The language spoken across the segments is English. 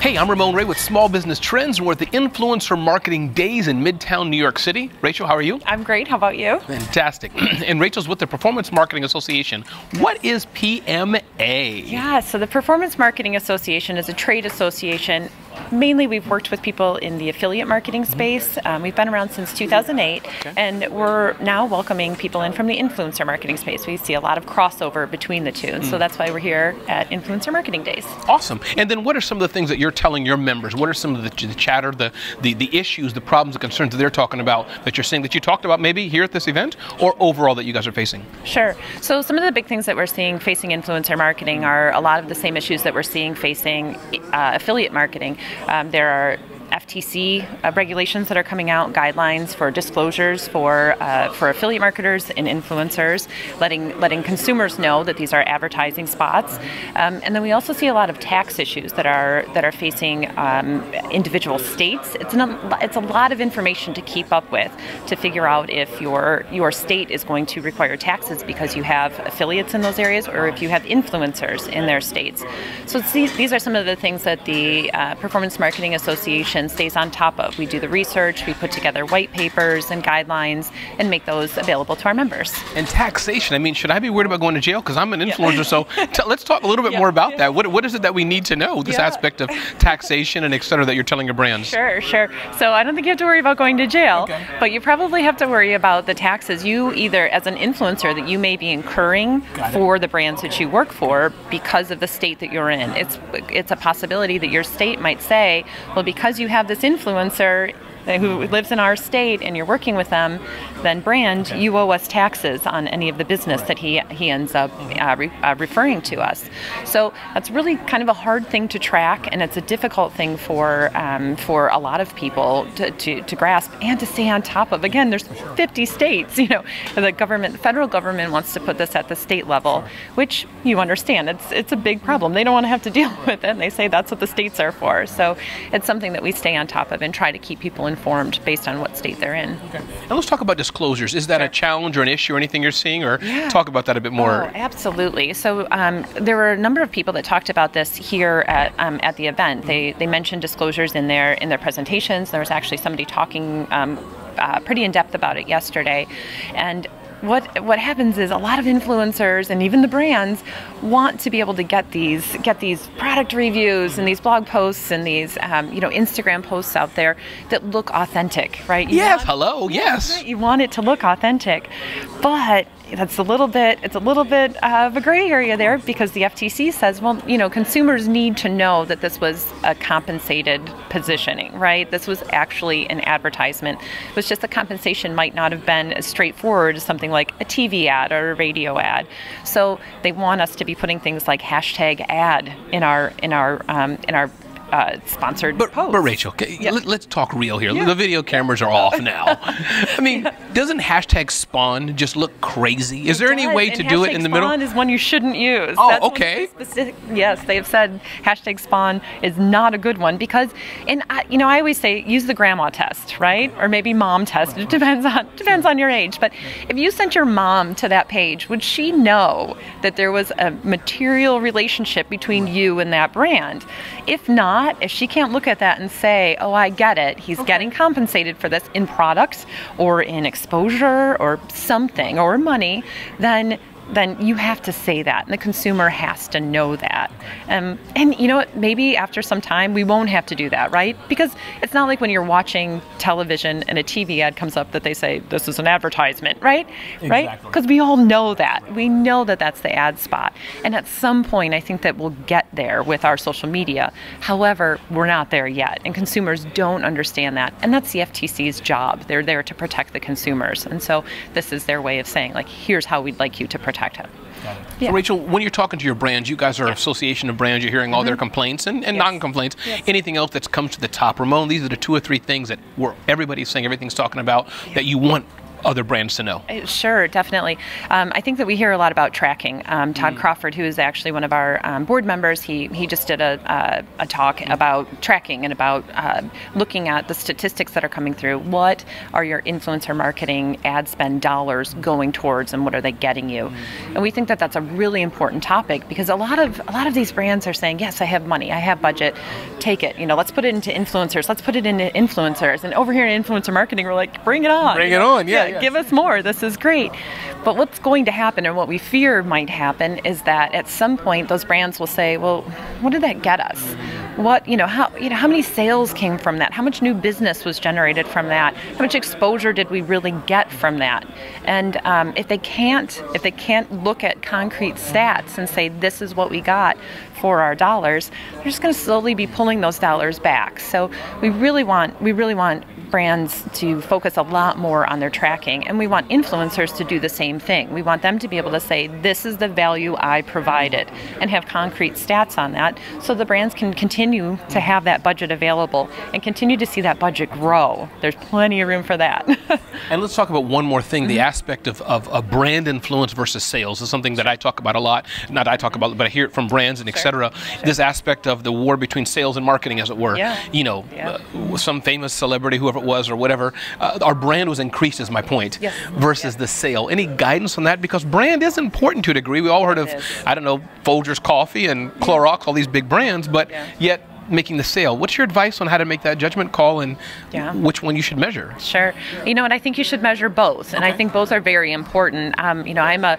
Hey, I'm Ramon Ray with Small Business Trends, and we're at the Influencer Marketing Days in Midtown New York City. Rachel, how are you? I'm great. How about you? Fantastic. And Rachel's with the Performance Marketing Association. What is PMA? Yeah, so the Performance Marketing Association is a trade association. Mainly, we've worked with people in the affiliate marketing space. We've been around since 2008, and we're now welcoming people in from the influencer marketing space. We see a lot of crossover between the two, and so that's why we're here at Influencer Marketing Days. Awesome. And then what are some of the things that you're telling your members? What are some of the chatter, the issues, the problems, the concerns that they're talking about, that you're seeing, that you talked about maybe here at this event, or overall that you guys are facing? Sure. So some of the big things that we're seeing facing influencer marketing are a lot of the same issues that we're seeing facing affiliate marketing. There are FTC regulations that are coming out, guidelines for disclosures for affiliate marketers and influencers, letting consumers know that these are advertising spots, and then we also see a lot of tax issues that are facing individual states. It's a lot of information to keep up with, to figure out if your state is going to require taxes because you have affiliates in those areas, or if you have influencers in their states. So these are some of the things that the Performance Marketing Association stays on top of. We do the research, we put together white papers and guidelines and make those available to our members. And taxation, I mean, should I be worried about going to jail? Because I'm an influencer, so let's talk a little bit more about that. What is it that we need to know, this aspect of taxation and et cetera that you're telling your brands? Sure. So I don't think you have to worry about going to jail, but you probably have to worry about the taxes you either, as an influencer, that you may be incurring for the brands that you work for because of the state that you're in. It's a possibility that your state might say, well, because you have this influencer who lives in our state and you're working with them, then brand, you owe us taxes on any of the business that he ends up referring to us. So that's really kind of a hard thing to track, and it's a difficult thing for a lot of people to grasp and to stay on top of. Again, there's 50 states. The federal government wants to put this at the state level, which you understand. It's a big problem. They don't want to have to deal with it, and they say that's what the states are for. So it's something that we stay on top of and try to keep people informed based on what state they're in. And let's talk about disclosures. Is that a challenge or an issue or anything you're seeing, or talk about that a bit more? Oh, absolutely. So there were a number of people that talked about this here at the event. They mentioned disclosures in their presentations. There was actually somebody talking pretty in depth about it yesterday, and what happens is a lot of influencers and even the brands want to be able to get these product reviews and these blog posts and these Instagram posts out there that look authentic, right? Yes. You want it to look authentic, but it's a little bit of a gray area there, because the FTC says, well, consumers need to know that this was a compensated positioning, right? This was actually an advertisement. It was just the compensation might not have been as straightforward as something like a TV ad or a radio ad. So they want us to be putting things like #ad in our sponsored posts. But Rachel, let's talk real here. The video cameras are off now. I mean, doesn't #spawn just look crazy? Is there any way to do it in the middle? #spawn is one you shouldn't use. Oh, okay. Yes, they have said #spawn is not a good one, because, and I always say use the grandma test, right? Or maybe mom test. It depends on your age. But if you sent your mom to that page, would she know that there was a material relationship between you and that brand? If not, if she can't look at that and say, oh, I get it, he's getting compensated for this in products or in exposure or something or money, then you have to say that, and the consumer has to know that. And you know what, maybe after some time we won't have to do that, right? Because it's not like when you're watching television and a TV ad comes up that they say, this is an advertisement, right? Exactly. Right? Because we all know that. We know that that's the ad spot. And at some point, I think that we'll get there with our social media. However, we're not there yet, and consumers don't understand that. And that's the FTC's job. They're there to protect the consumers. And so this is their way of saying, like, here's how we'd like you to protect it. So Rachel, when you're talking to your brands, you guys are an association of brands, you're hearing all their complaints and non-complaints. Anything else that comes to the top? Ramon, these are the 2 or 3 things that everybody's saying, everything's talking about, that you want other brands to know? Sure, definitely. I think that we hear a lot about tracking. Todd Crawford, who is actually one of our board members, he just did a talk about tracking and about looking at the statistics that are coming through. What are your influencer marketing ad spend dollars going towards, and what are they getting you? And we think that that's a really important topic, because a lot of these brands are saying, yes, I have money, I have budget, take it. Let's put it into influencers. Let's put it into influencers. And over here in influencer marketing, we're like, bring it on. Bring it on, yeah. Give us more. This is great. But what's going to happen, and what we fear might happen, is that at some point those brands will say, well, what did that get us? How many sales came from that? How much new business was generated from that? How much exposure did we really get from that? And if they can't look at concrete stats and say, this is what we got for our dollars, they're just going to slowly be pulling those dollars back. So we really want brands to focus a lot more on their tracking, and we want influencers to do the same thing. We want them to be able to say, this is the value I provided, and have concrete stats on that, so the brands can continue to have that budget available and continue to see that budget grow. There's plenty of room for that. And let's talk about one more thing, the aspect of brand influence versus sales is something that I talk about a lot. Not I talk about it, but I hear it from brands and etc. This aspect of the war between sales and marketing, as it were. Some famous celebrity, whoever it was or whatever, our brand was increased, is my point, versus the sale. Any guidance on that? Because brand is important to a degree. We all heard of, I don't know, Folgers Coffee and Clorox, all these big brands, but yet making the sale. What's your advice on how to make that judgment call and which one you should measure? Sure. And I think you should measure both, and I think both are very important. I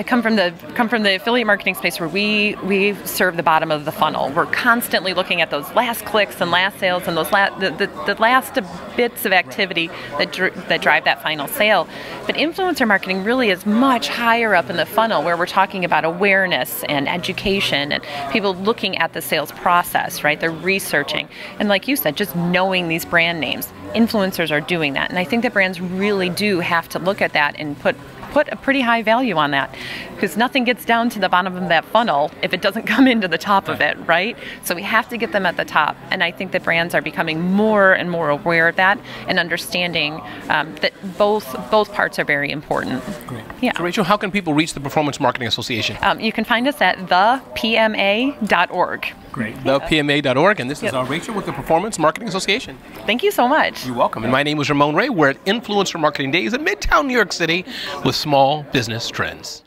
come from the affiliate marketing space, where we serve the bottom of the funnel. We're constantly looking at those last clicks and last sales and those the last bits of activity that drive that final sale. But influencer marketing really is much higher up in the funnel, where we're talking about awareness and education and people looking at the sales process. Right? They're researching. And like you said, just knowing these brand names. Influencers are doing that. And I think that brands really do have to look at that and put a pretty high value on that, because nothing gets down to the bottom of that funnel if it doesn't come into the top of it, right? So we have to get them at the top, and I think that brands are becoming more and more aware of that and understanding that both parts are very important. Great. Yeah. So Rachel, how can people reach the Performance Marketing Association? You can find us at thepma.org. Great. Thepma.org, and this is Rachel with the Performance Marketing Association. Thank you so much. You're welcome. And my name is Ramon Ray. We're at Influencer Marketing Days in Midtown New York City with Small Business Trends.